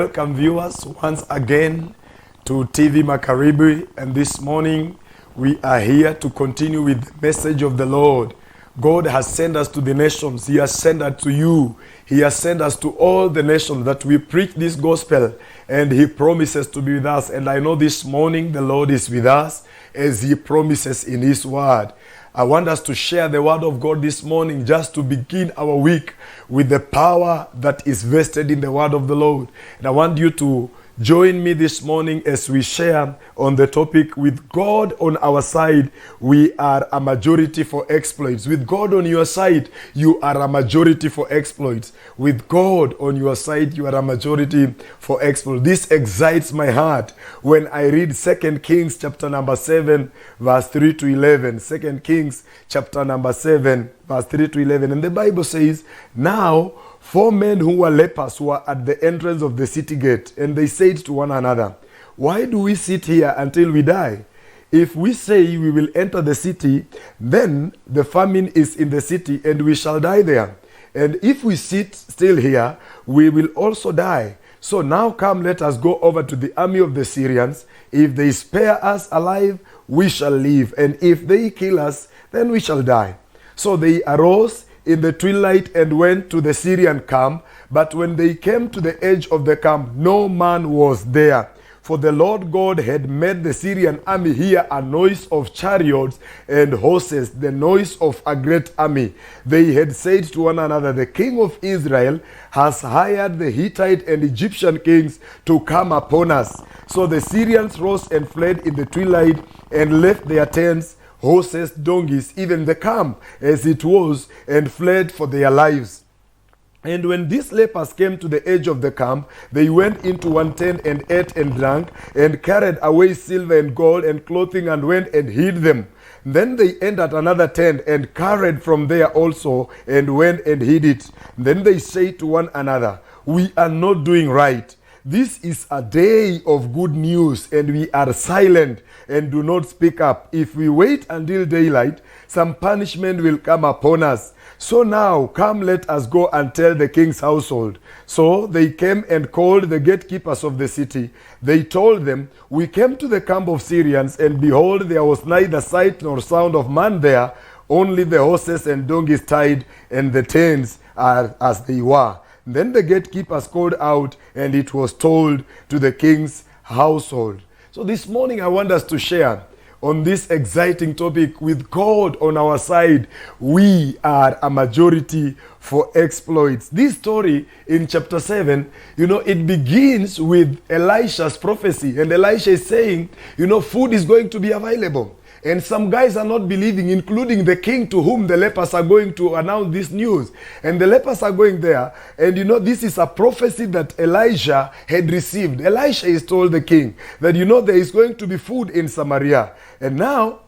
Welcome viewers once again to TV Makaribi, and this morning we are here to continue with the message of the Lord. God has sent us to the nations. He has sent us to you. He has sent us to all the nations that we preach this gospel, and He promises to be with us. And I know this morning the Lord is with us as He promises in His word. I want us to share the word of God this morning just to begin our week with the power that is vested in the word of the Lord. And I want you to join me this morning as we share on the topic, with God on our side, we are a majority for exploits. With God on your side, you are a majority for exploits. With God on your side, you are a majority for exploits. This excites my heart when I read 2 Kings chapter number 7, verse 3 to 11. 2 Kings chapter number 7, verse 3 to 11. And the Bible says, "Now 4 men who were lepers were at the entrance of the city gate, and they said to one another, 'Why do we sit here until we die? If we say we will enter the city, then the famine is in the city, and we shall die there. And if we sit still here, we will also die. So now come, let us go over to the army of the Syrians. If they spare us alive, we shall live, and if they kill us, then we shall die.' So they arose in the twilight and went to the Syrian camp. But when they came to the edge of the camp, no man was there. For the Lord God had made the Syrian army hear a noise of chariots and horses, the noise of a great army. They had said to one another, 'The king of Israel has hired the Hittite and Egyptian kings to come upon us.' So the Syrians rose and fled in the twilight and left their tents, horses, donkeys, even the camp as it was, and fled for their lives. And when these lepers came to the edge of the camp, they went into one tent and ate and drank, and carried away silver and gold and clothing, and went and hid them. Then they entered another tent and carried from there also, and went and hid it. Then they said to one another, 'We are not doing right. This is a day of good news, and we are silent and do not speak up. If we wait until daylight, some punishment will come upon us. So now come, let us go and tell the king's household.' So they came and called the gatekeepers of the city. They told them, 'We came to the camp of Syrians, and behold, there was neither sight nor sound of man there, only the horses and donkeys tied, and the tents are as they were.' Then the gatekeepers called out, and it was told to the king's household." So this morning I want us to share on this exciting topic, with God on our side, we are a majority for exploits. This story in chapter 7, it begins with Elisha's prophecy. And Elisha is saying, food is going to be available. And some guys are not believing, including the king to whom the lepers are going to announce this news. And the lepers are going there. And this is a prophecy that Elijah had received. Elisha is told the king that, there is going to be food in Samaria. And now,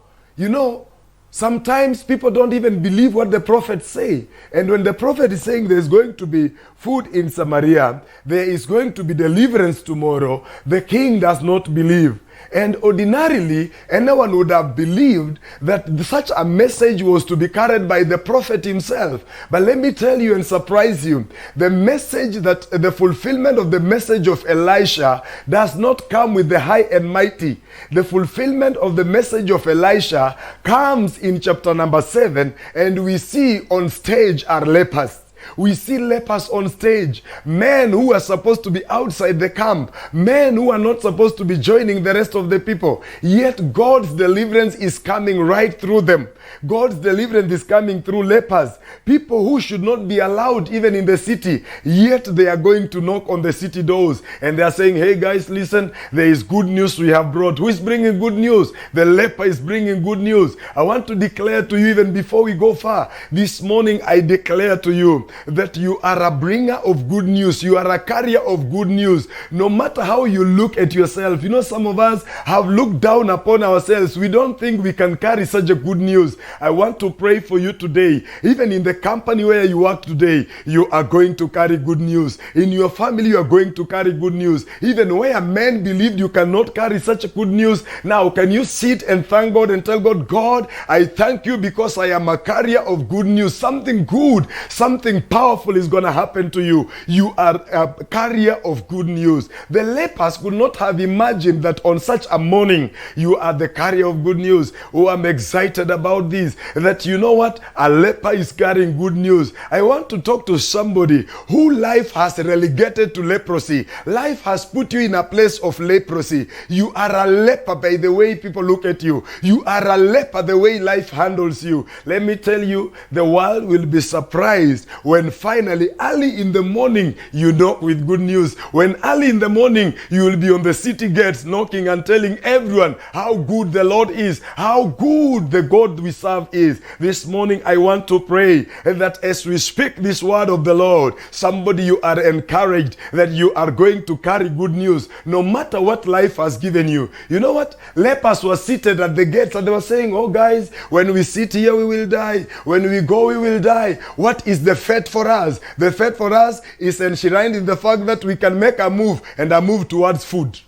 sometimes people don't even believe what the prophets say. And when the prophet is saying there's going to be food in Samaria, there is going to be deliverance tomorrow, the king does not believe. And ordinarily, anyone would have believed that such a message was to be carried by the prophet himself. But let me tell you and surprise you, the fulfillment of the message of Elisha does not come with the high and mighty. The fulfillment of the message of Elisha comes in chapter number 7, and we see on stage are lepers. We see lepers on stage, men who are supposed to be outside the camp, men who are not supposed to be joining the rest of the people. Yet God's deliverance is coming right through them. God's deliverance is coming through lepers, people who should not be allowed even in the city. Yet they are going to knock on the city doors, and they are saying, "Hey guys, listen, there is good news we have brought." Who is bringing good news? The leper is bringing good news. I want to declare to you, even before we go far, this morning I declare to you that you are a bringer of good news. You are a carrier of good news. No matter how you look at yourself. Some of us have looked down upon ourselves. We don't think we can carry such a good news. I want to pray for you today. Even in the company where you work today, you are going to carry good news. In your family, you are going to carry good news. Even where men believed you cannot carry such a good news, now can you sit and thank God and tell God, "God, I thank you because I am a carrier of good news. Something good, something something powerful is going to happen to you. You are a carrier of good news. The lepers could not have imagined that on such a morning, you are the carrier of good news. Oh, I'm excited about this. That you know what? A leper is carrying good news. I want to talk to somebody who life has relegated to leprosy. Life has put you in a place of leprosy. You are a leper by the way people look at you. You are a leper the way life handles you. Let me tell you, the world will be surprised when finally early in the morning you knock with good news. When early in the morning you will be on the city gates knocking and telling everyone how good the Lord is, how good the God we serve is. This morning I want to pray that as we speak this word of the Lord, somebody, you are encouraged that you are going to carry good news no matter what life has given you. You know what? Lepers were seated at the gates and they were saying, oh guys, when we sit here we will die. When we go we will die. What is the fate for us? The fate for us is enshrined in the fact that we can make a move, and a move towards food.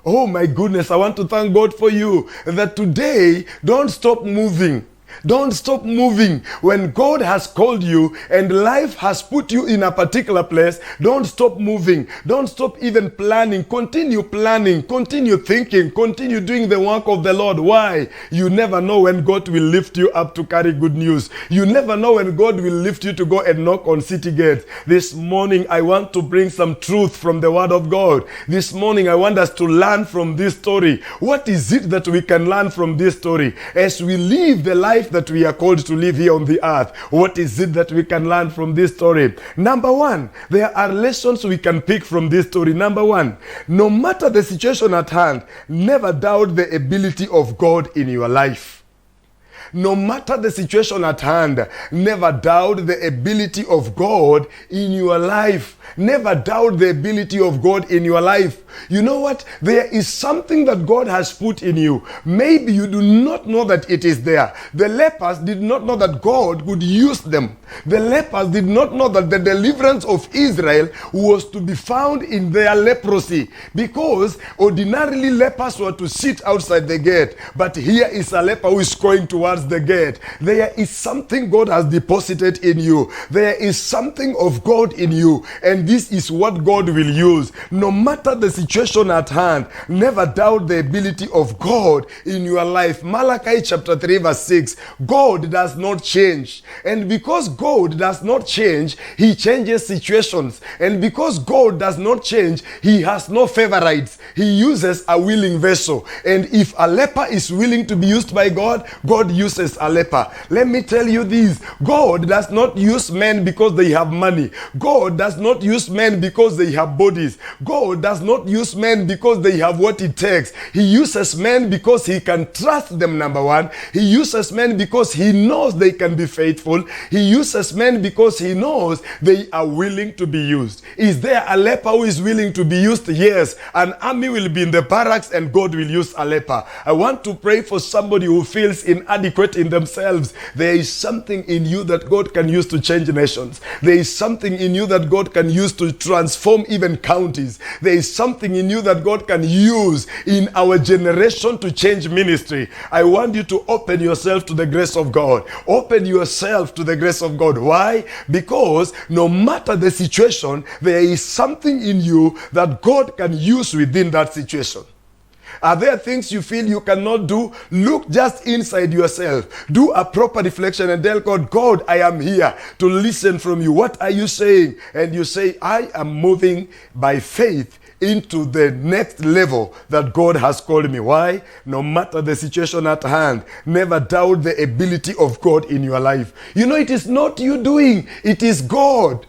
Oh my goodness, I want to thank God for you that today, don't stop moving. Don't stop moving. When God has called you and life has put you in a particular place, don't stop moving. Don't stop even planning. Continue planning. Continue thinking. Continue doing the work of the Lord. Why? You never know when God will lift you up to carry good news. You never know when God will lift you to go and knock on city gates. This morning, I want to bring some truth from the Word of God. This morning, I want us to learn from this story. What is it that we can learn from this story as we live the life that we are called to live here on the earth? What is it that we can learn from this story? Number one, there are lessons we can pick from this story. Number one, no matter the situation at hand, never doubt the ability of God in your life. No matter the situation at hand, never doubt the ability of God in your life. Never doubt the ability of God in your life. You know what? There is something that God has put in you. Maybe you do not know that it is there. The lepers did not know that God would use them. The lepers did not know that the deliverance of Israel was to be found in their leprosy, because ordinarily lepers were to sit outside the gate. But here is a leper who is going towards the gate. There is something God has deposited in you. There is something of God in you, and this is what God will use. No matter the situation at hand, never doubt the ability of God in your life. Malachi chapter 3 verse 6. God does not change, and because God does not change, He changes situations. And because God does not change, He has no favorites. He uses a willing vessel. And if a leper is willing to be used by God, God uses a leper. Let me tell you this: God does not use men because they have money. God does not use men because they have bodies. God does not use men because they have what it takes. He uses men because He can trust them, number one. He uses men because He knows they can be faithful. He uses men because He knows they are willing to be used. Is there a leper who is willing to be used? Yes. An army will be in the barracks and God will use a leper. I want to pray for somebody who feels inadequate in themselves. There is something in you that God can use to change nations. There is something in you that God can use to transform even counties. There is something in you that God can use in our generation to change ministry. I want you to open yourself to the grace of God. Open yourself to the grace of God. Why? Because no matter the situation, there is something in you that God can use within that situation. Are there things you feel you cannot do? Look just inside yourself. Do a proper reflection and tell God, God, I am here to listen from you. What are you saying? And you say, I am moving by faith into the next level that God has called me. Why? No matter the situation at hand, never doubt the ability of God in your life. You know, it is not you doing, it is God.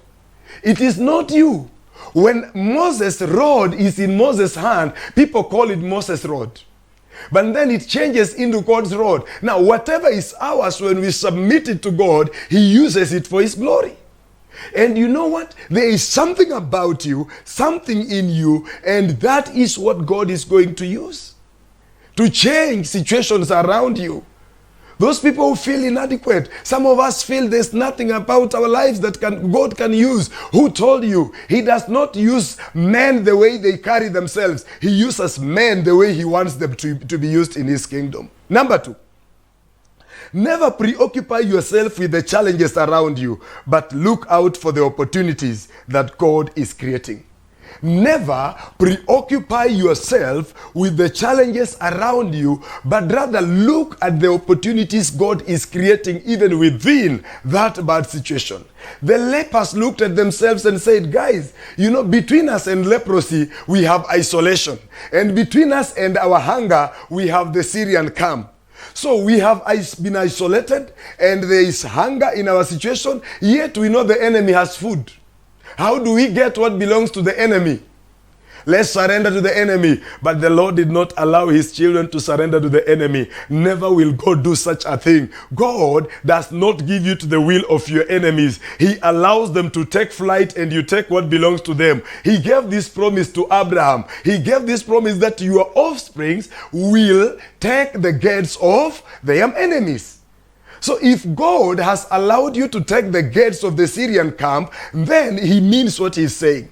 It is not you. When Moses' rod is in Moses' hand, people call it Moses' rod. But then it changes into God's rod. Now, whatever is ours, when we submit it to God, He uses it for His glory. And you know what? There is something about you, something in you, and that is what God is going to use to change situations around you. Those people who feel inadequate, some of us feel there's nothing about our lives that God can use. Who told you? He does not use men the way they carry themselves. He uses men the way He wants them to be used in His kingdom. Number two, Never preoccupy yourself with the challenges around you, but look out for the opportunities that God is creating. Never preoccupy yourself with the challenges around you, but rather look at the opportunities God is creating even within that bad situation. The lepers looked at themselves and said, guys, between us and leprosy, we have isolation. And between us and our hunger, we have the Syrian camp. So we have been isolated and there is hunger in our situation, yet we know the enemy has food. How do we get what belongs to the enemy? Let's surrender to the enemy. But the Lord did not allow his children to surrender to the enemy. Never will God do such a thing. God does not give you to the will of your enemies. He allows them to take flight and you take what belongs to them. He gave this promise to Abraham. He gave this promise that your offsprings will take the gates of their enemies. So if God has allowed you to take the gates of the Syrian camp, then he means what he's saying.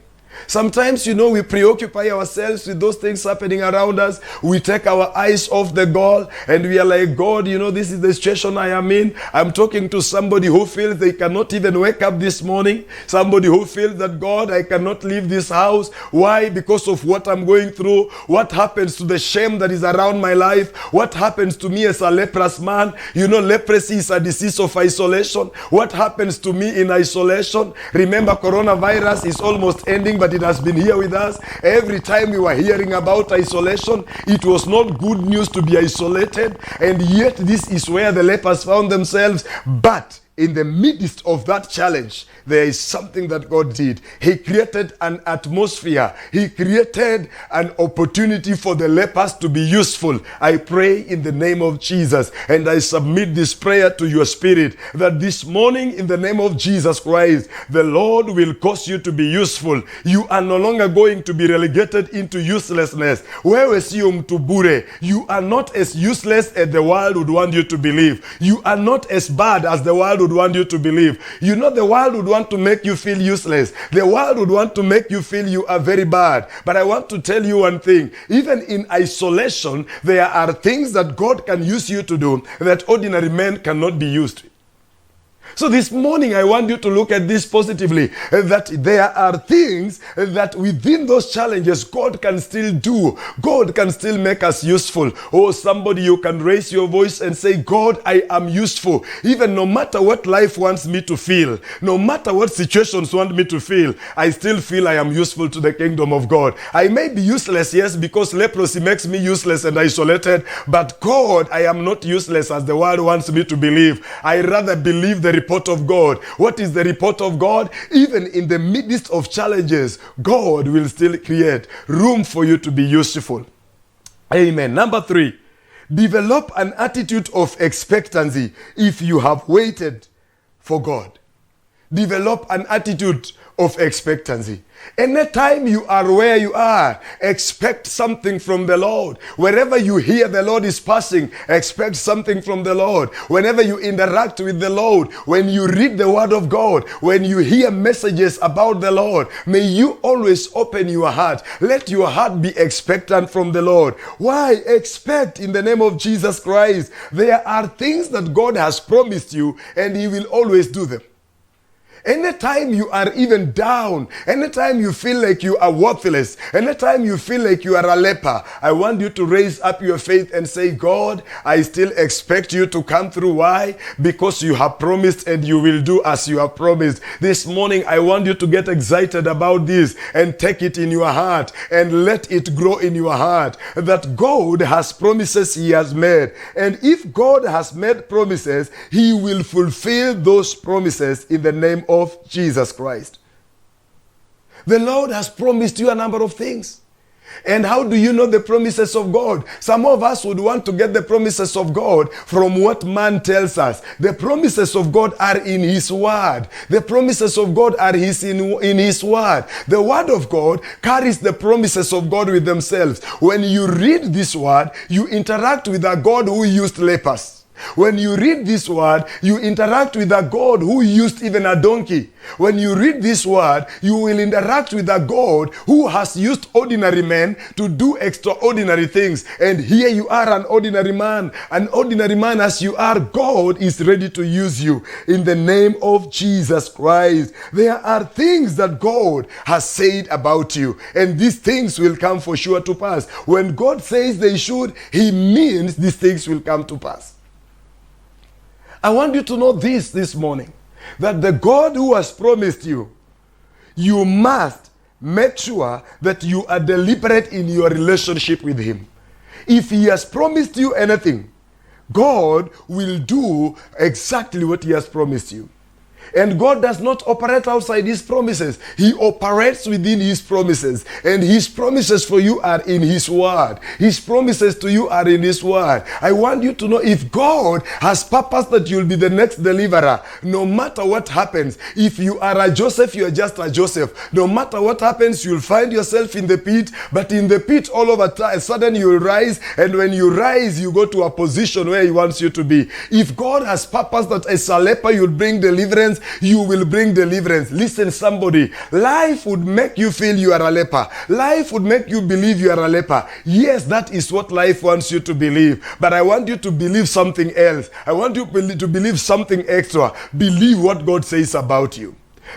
Sometimes, we preoccupy ourselves with those things happening around us. We take our eyes off the goal and we are like, God, this is the situation I am in. I'm talking to somebody who feels they cannot even wake up this morning. Somebody who feels that, God, I cannot leave this house. Why? Because of what I'm going through. What happens to the shame that is around my life? What happens to me as a leprous man? Leprosy is a disease of isolation. What happens to me in isolation? Remember, coronavirus is almost ending, but it has been here with us. Every time we were hearing about isolation, it was not good news to be isolated. And yet this is where the lepers found themselves. But in the midst of that challenge, there is something that God did. He created an atmosphere. He created an opportunity for the lepers to be useful. I pray in the name of Jesus, and I submit this prayer to your spirit, that this morning in the name of Jesus Christ, the Lord will cause you to be useful. You are no longer going to be relegated into uselessness. You are not as useless as the world would want you to believe. You are not as bad as the world would want you to believe. The world would want to make you feel useless. The world would want to make you feel you are very bad. But I want to tell you one thing. Even in isolation, there are things that God can use you to do that ordinary men cannot be used to. So this morning, I want you to look at this positively, that there are things that within those challenges, God can still do. God can still make us useful. Oh, somebody, you can raise your voice and say, God, I am useful. Even no matter what life wants me to feel, no matter what situations want me to feel, I still feel I am useful to the kingdom of God. I may be useless, yes, because leprosy makes me useless and isolated, but God, I am not useless as the world wants me to believe. I rather believe the report of God. What is the report of God? Even in the midst of challenges, God will still create room for you to be useful. Amen. Number 3, develop an attitude of expectancy if you have waited for God. Develop an attitude of expectancy. Anytime you are where you are, expect something from the Lord. Wherever you hear the Lord is passing, expect something from the Lord. Whenever you interact with the Lord, when you read the word of God, when you hear messages about the Lord, may you always open your heart. Let your heart be expectant from the Lord. Why? Expect in the name of Jesus Christ. There are things that God has promised you and He will always do them. Anytime you are even down, anytime you feel like you are worthless, anytime you feel like you are a leper, I want you to raise up your faith and say, God, I still expect you to come through. Why? Because you have promised and you will do as you have promised. This morning, I want you to get excited about this and take it in your heart and let it grow in your heart that God has promises He has made. And if God has made promises, He will fulfill those promises in the name of Jesus Christ. The Lord has promised you a number of things. And how do you know the promises of God? Some of us would want to get the promises of God from what man tells us. The promises of God are in His Word. The promises of God are in His Word. The Word of God carries the promises of God with themselves. When you read this Word, you interact with a God who used lepers. When you read this word, you interact with a God who used even a donkey. When you read this word, you will interact with a God who has used ordinary men to do extraordinary things. And here you are, an ordinary man. An ordinary man as you are, God is ready to use you in the name of Jesus Christ. There are things that God has said about you, and these things will come for sure to pass. When God says they should, He means these things will come to pass. I want you to know this morning, that the God who has promised you, you must make sure that you are deliberate in your relationship with Him. If He has promised you anything, God will do exactly what He has promised you. And God does not operate outside His promises. He operates within His promises. And His promises for you are in His word. His promises to you are in His word. I want you to know, if God has purpose that you'll be the next deliverer, no matter what happens, if you are a Joseph, you are just a Joseph. No matter what happens, you'll find yourself in the pit. But in the pit, all of a sudden you'll rise. And when you rise, you go to a position where He wants you to be. If God has purpose that as a leper you'll bring deliverance, you will bring deliverance. Listen, somebody, life would make you feel you are a leper. Life would make you believe you are a leper. Yes, that is what life wants you to believe. But I want you to believe something else. I want you to believe something extra. Believe what God says about you.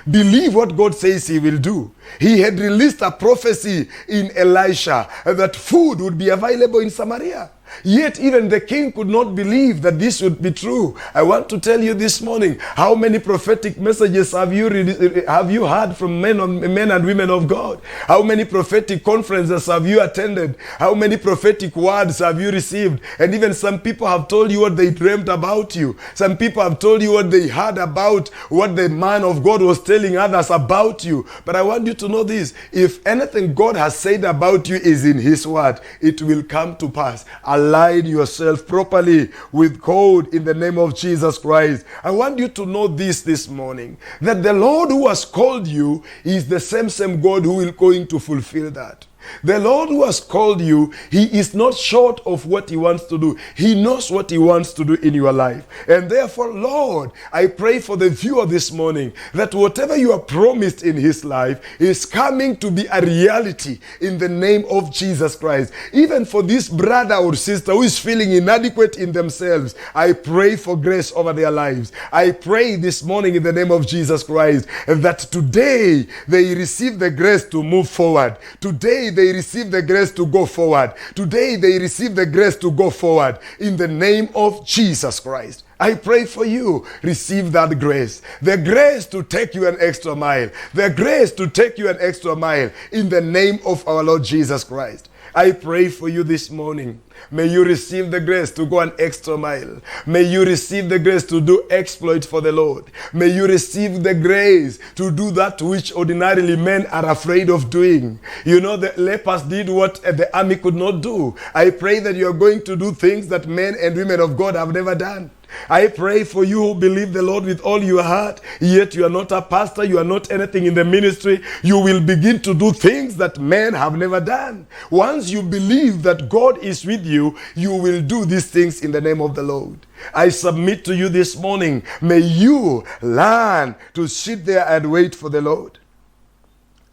Believe what God says He will do. He had released a prophecy in Elisha that food would be available in Samaria. Yet even the king could not believe that this would be true. I want to tell you this morning, how many prophetic messages have you heard from men and women of God? How many prophetic conferences have you attended? How many prophetic words have you received? And even some people have told you what they dreamt about you. Some people have told you what they heard about what the man of God was telling others about you. But I want you to know this: if anything God has said about you is in His word, it will come to pass. Align yourself properly with God in the name of Jesus Christ. I want you to know this morning, that the Lord who has called you is the same God who will going to fulfill that. The Lord who has called you, He is not short of what He wants to do. He knows what He wants to do in your life. And therefore, Lord, I pray for the viewer this morning that whatever you are promised in his life is coming to be a reality in the name of Jesus Christ. Even for this brother or sister who is feeling inadequate in themselves, I pray for grace over their lives. I pray this morning in the name of Jesus Christ that today they receive the grace to move forward. Today they receive the grace to go forward. Today they receive the grace to go forward in the name of Jesus Christ. I pray for you. Receive that grace. The grace to take you an extra mile. The grace to take you an extra mile in the name of our Lord Jesus Christ. I pray for you this morning. May you receive the grace to go an extra mile. May you receive the grace to do exploit for the Lord. May you receive the grace to do that which ordinarily men are afraid of doing. You know, the lepers did what the army could not do. I pray that you are going to do things that men and women of God have never done. I pray for you who believe the Lord with all your heart, yet you are not a pastor, you are not anything in the ministry. You will begin to do things that men have never done. Once you believe that God is with you, you will do these things in the name of the Lord. I submit to you this morning, may you learn to sit there and wait for the Lord.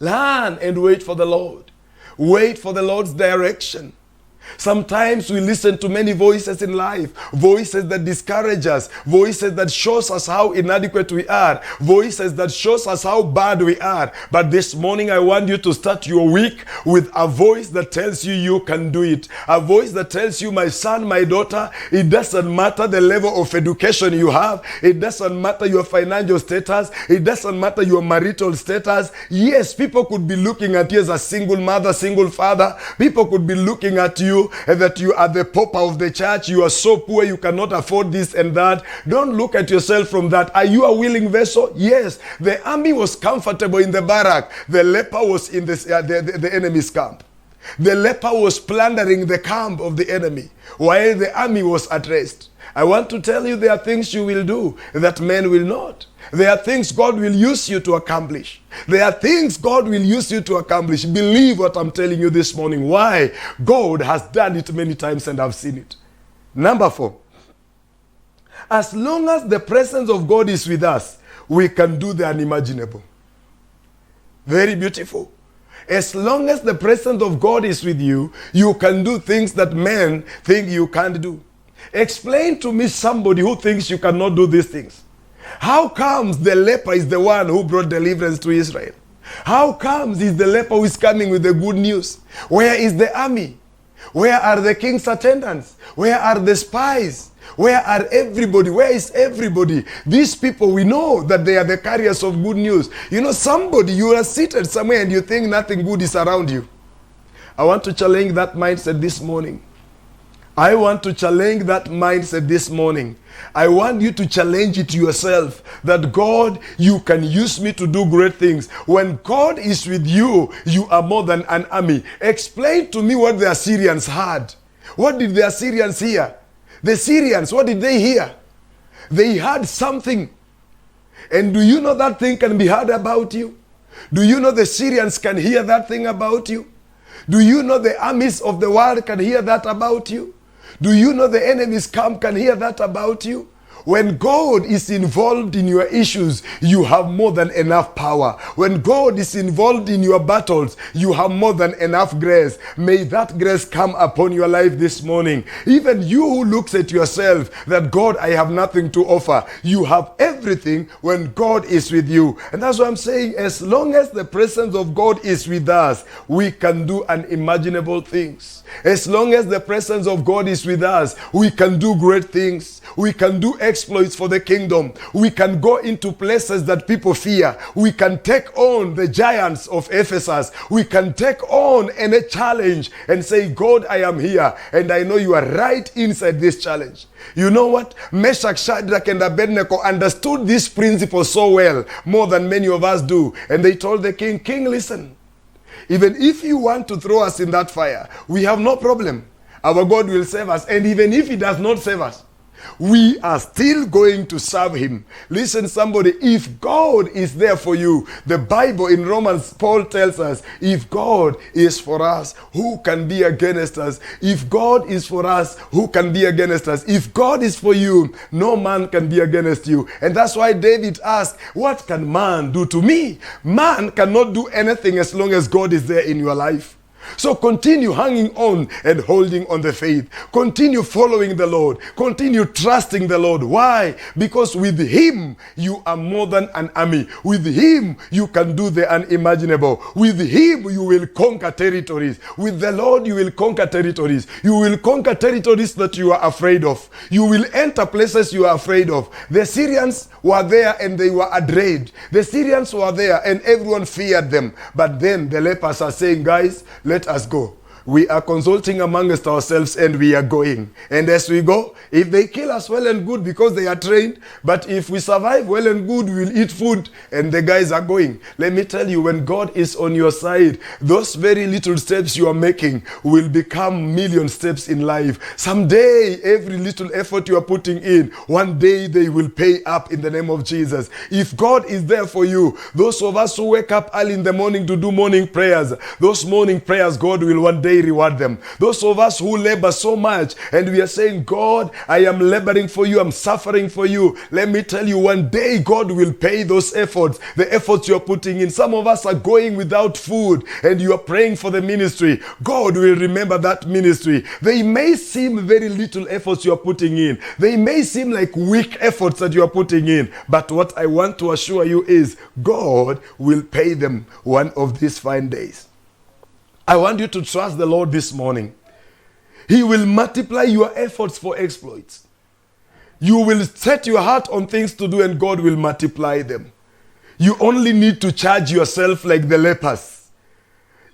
Learn and wait for the Lord. Wait for the Lord's direction. Sometimes we listen to many voices in life, voices that discourage us, voices that shows us how inadequate we are, voices that shows us how bad we are. But this morning I want you to start your week with a voice that tells you you can do it. A voice that tells you, my son, my daughter, it doesn't matter the level of education you have. It doesn't matter your financial status. It doesn't matter your marital status. Yes, people could be looking at you as a single mother, single father. People could be looking at you that you are the pauper of the church. You are so poor you cannot afford this and that. Don't look at yourself from that. Are you a willing vessel? Yes. The army was comfortable in the barrack. The leper was in the enemy's camp. The leper was plundering the camp of the enemy while the army was at rest. I want to tell you, there are things you will do that men will not. There are things God will use you to accomplish. There are things God will use you to accomplish. Believe what I'm telling you this morning. Why? God has done it many times and I've seen it. Number 4. As long as the presence of God is with us, we can do the unimaginable. Very beautiful. As long as the presence of God is with you, you can do things that men think you can't do. Explain to me somebody who thinks you cannot do these things. How comes the leper is the one who brought deliverance to Israel? How comes he's the leper who is coming with the good news? Where is the army? Where are the king's attendants? Where are the spies? Where are everybody? Where is everybody? These people, we know that they are the carriers of good news. You know, somebody, you are seated somewhere and you think nothing good is around you. I want to challenge that mindset this morning. I want to challenge that mindset this morning. I want you to challenge it yourself that God, you can use me to do great things. When God is with you, you are more than an army. Explain to me what the Assyrians had. What did the Assyrians hear? The Syrians, what did they hear? They heard something. And do you know that thing can be heard about you? Do you know the Syrians can hear that thing about you? Do you know the armies of the world can hear that about you? Do you know the enemy's camp can hear that about you? When God is involved in your issues, you have more than enough power. When God is involved in your battles, you have more than enough grace. May that grace come upon your life this morning. Even you who looks at yourself that God, I have nothing to offer. You have everything when God is with you. And that's what I'm saying. As long as the presence of God is with us, we can do unimaginable things. As long as the presence of God is with us, we can do great things. We can do exploits for the kingdom. We can go into places that people fear. We can take on the giants of Ephesus. We can take on any challenge and say, God, I am here. And I know you are right inside this challenge. You know what? Meshach, Shadrach, and Abednego understood this principle so well, more than many of us do. And they told the king, King, listen. Even if you want to throw us in that fire, we have no problem. Our God will save us. And even if he does not save us, we are still going to serve him. Listen, somebody, if God is there for you, the Bible in Romans, Paul tells us, if God is for us, who can be against us? If God is for us, who can be against us? If God is for you, no man can be against you. And that's why David asked, what can man do to me? Man cannot do anything as long as God is there in your life. So continue hanging on and holding on the faith. Continue following the Lord. Continue trusting the Lord. Why? Because with him, you are more than an army. With him, you can do the unimaginable. With him, you will conquer territories. With the Lord, you will conquer territories. You will conquer territories that you are afraid of. You will enter places you are afraid of. The Syrians were there and they were afraid. The Syrians were there and everyone feared them. But then the lepers are saying, guys, let us go. We are consulting amongst ourselves and we are going. And as we go, if they kill us, well and good because they are trained. But if we survive, well and good, we'll eat food. And the guys are going. Let me tell you, when God is on your side, those very little steps you are making will become million steps in life. Someday, every little effort you are putting in, one day they will pay up in the name of Jesus. If God is there for you, those of us who wake up early in the morning to do morning prayers, those morning prayers, God will one day reward them. Those of us who labor so much and we are saying, God, I am laboring for you, I'm suffering for you. Let me tell you, one day God will pay those efforts, the efforts you're putting in. Some of us are going without food and you are praying for the ministry. God will remember that ministry. They may seem very little efforts you're putting in. They may seem like weak efforts that you're putting in. But what I want to assure you is God will pay them one of these fine days. I want you to trust the Lord this morning. He will multiply your efforts for exploits. You will set your heart on things to do and God will multiply them. You only need to charge yourself like the lepers.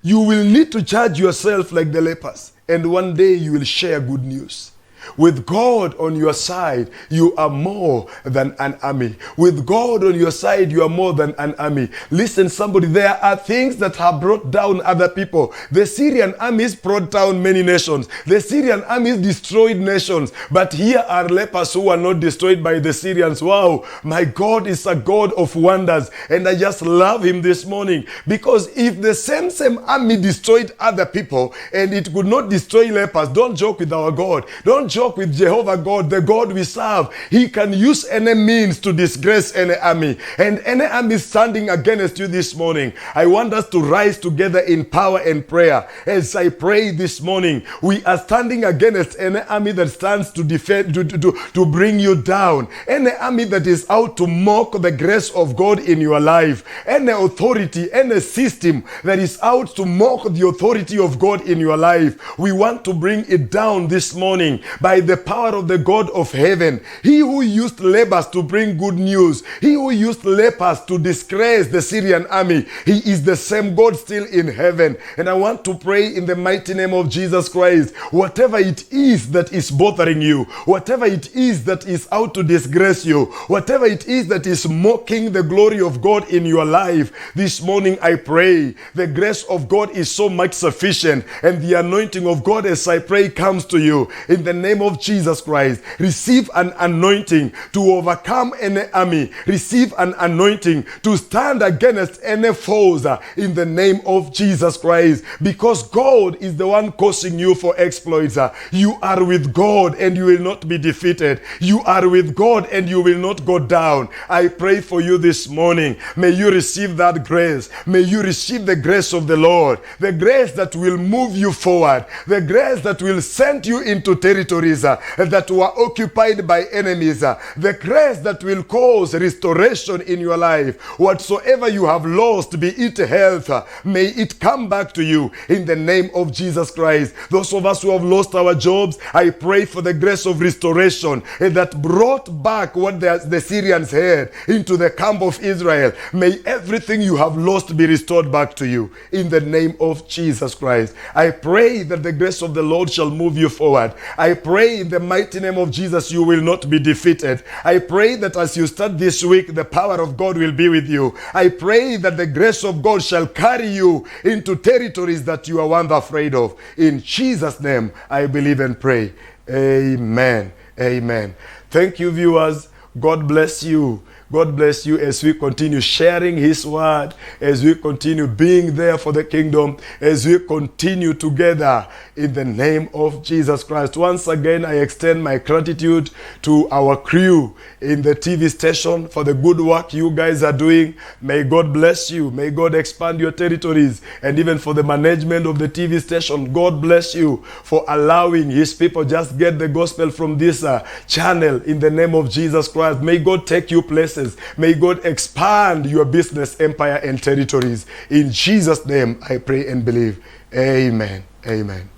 You will need to charge yourself like the lepers. And one day you will share good news. With God on your side, you are more than an army. With God on your side, you are more than an army. Listen, somebody, there are things that have brought down other people. The Syrian armies brought down many nations. The Syrian armies destroyed nations. But here are lepers who are not destroyed by the Syrians. Wow, my God is a God of wonders. And I just love him this morning. Because if the same army destroyed other people and it could not destroy lepers, don't joke with our God. Don't joke with Jehovah God, the God we serve. He can use any means to disgrace any army. And any army standing against you this morning, I want us to rise together in power and prayer. As I pray this morning, we are standing against any army that stands to defend, to bring you down. Any army that is out to mock the grace of God in your life. Any authority, any system that is out to mock the authority of God in your life. We want to bring it down this morning by the power of the God of heaven. He who used lepers to bring good news. He who used lepers to disgrace the Syrian army. He is the same God still in heaven. And I want to pray in the mighty name of Jesus Christ. Whatever it is that is bothering you, whatever it is that is out to disgrace you, whatever it is that is mocking the glory of God in your life, this morning I pray the grace of God is so much sufficient, and the anointing of God, as I pray, comes to you in the name of Jesus Christ. Receive an anointing to overcome any army. Receive an anointing to stand against any foes in the name of Jesus Christ, because God is the one causing you for exploits. You are with God and you will not be defeated. You are with God and you will not go down. I pray for you this morning. May you receive that grace. May you receive the grace of the Lord, the grace that will move you forward, the grace that will send you into territories that were occupied by enemies, the grace that will cause restoration in your life. Whatsoever you have lost, be it health, may it come back to you in the name of Jesus Christ. Those of us who have lost our jobs, I pray for the grace of restoration that brought back what the Syrians had into the camp of Israel. May everything you have lost be restored back to you in the name of Jesus Christ. I pray that the grace of the Lord shall move you forward. I pray in the mighty name of Jesus you will not be defeated. I pray that as you start this week, the power of God will be with you. I pray that the grace of God shall carry you into territories that you are once afraid of. In Jesus' name, I believe and pray. Amen. Amen. Thank you, viewers. God bless you. God bless you as we continue sharing His word, as we continue being there for the kingdom, as we continue together in the name of Jesus Christ. Once again, I extend my gratitude to our crew in the TV station for the good work you guys are doing. May God bless you. May God expand your territories. And even for the management of the TV station, God bless you for allowing His people just get the gospel from this channel in the name of Jesus Christ. May God take you places. May God expand your business, empire, and territories. In Jesus' name, I pray and believe. Amen. Amen.